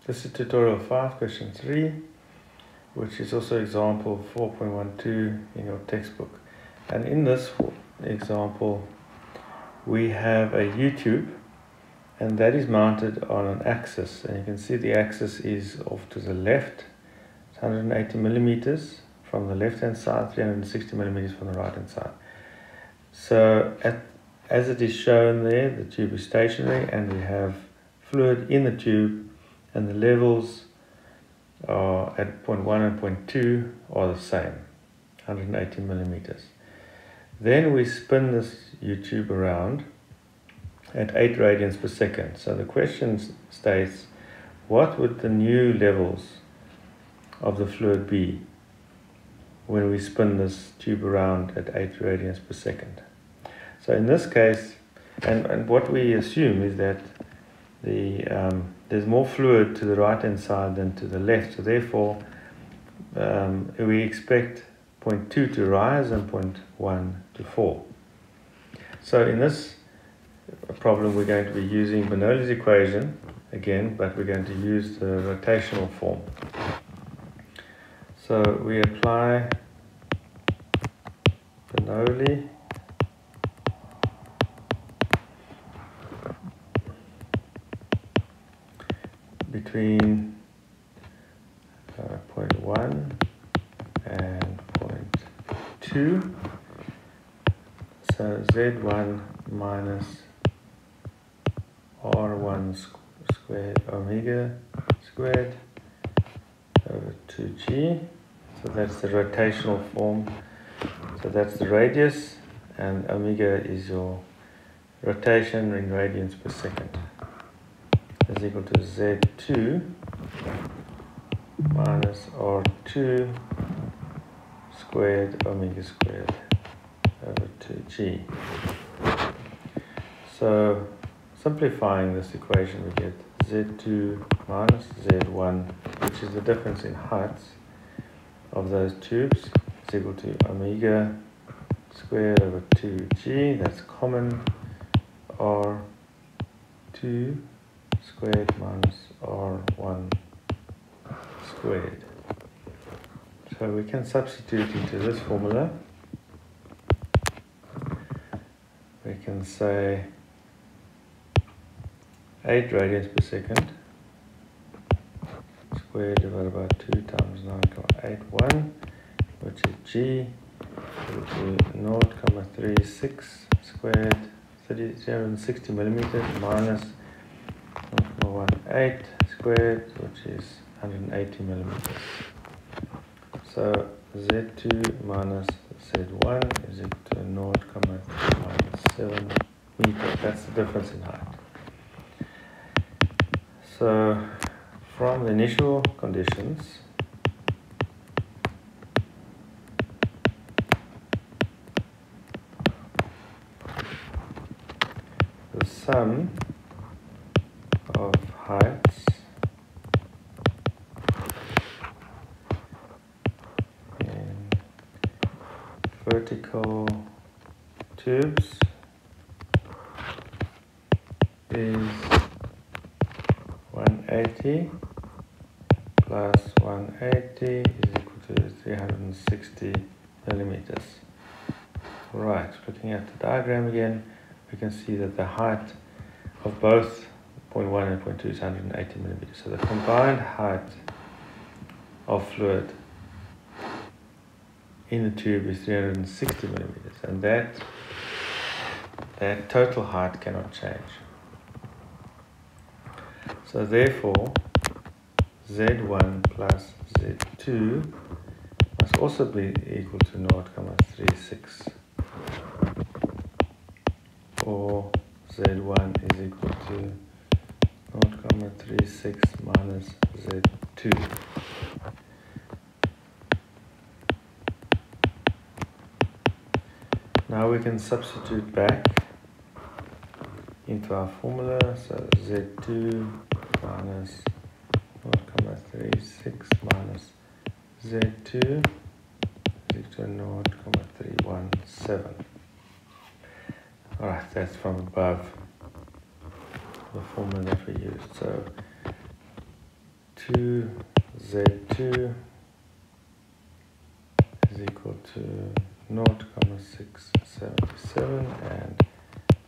This is tutorial 5, question 3, which is also example 4.12 in your textbook. And in this example, we have a U-tube, and that is mounted on an axis. And you can see the axis is off to the left. It's 180 millimeters from the left-hand side, 360 millimeters from the right-hand side. So as it is shown there, the tube is stationary, and we have fluid in the tube, and the levels are at point 1 and point 2 are the same, 180 millimeters. Then we spin this U-tube around at 8 radians per second. So the question states, what would the new levels of the fluid be when we spin this tube around at 8 radians per second? So in this case, and what we assume is that there's more fluid to the right hand side than to the left, so therefore we expect point 2 to rise and point 1 to fall. So in this problem we're going to be using Bernoulli's equation again, but we're going to use the rotational form. So we apply Bernoulli between point 1 and point 2. So Z1 minus R1 squared omega squared over 2G. So that's the rotational form. So that's the radius, and omega is your rotation in radians per second, is equal to Z2 minus R2 squared omega squared over 2G. So simplifying this equation, we get Z2 minus Z1, which is the difference in heights of those tubes, is equal to omega squared over 2G, that's common, R2 squared minus R1 squared. So we can substitute into this formula. We can say 8 radians per second squared divided by 2 times 9.81, which is G equal to 0.36 squared, 360 millimeters, minus 0.18 squared, which is 180 millimeters. So Z2 minus Z1 is equal to 0.397 meters. That's the difference in height. So from the initial conditions, the sum of heights in vertical tubes is 180 plus 180 is equal to 360 millimeters. Right, looking at the diagram again, we can see that the height of both point 1 and point 2 is 180 millimeters. So the combined height of fluid in the tube is 360 millimeters, and that total height cannot change. So therefore, Z1 plus Z2 must also be equal to 0.36, or Z1 is equal to 0.36 minus Z2. Now we can substitute back into our formula. So Z2 minus 0.36 minus Z2 is equal to 0.317. Alright, that's from above the formula that we used. So Z2 is equal to 0,677 and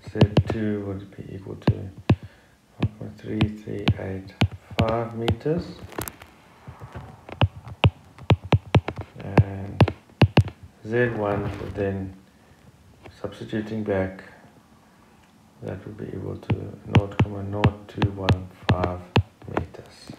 Z2 would be equal to 1.3385 meters, and Z1 then substituting back, that would be equal to 0,0215 meters.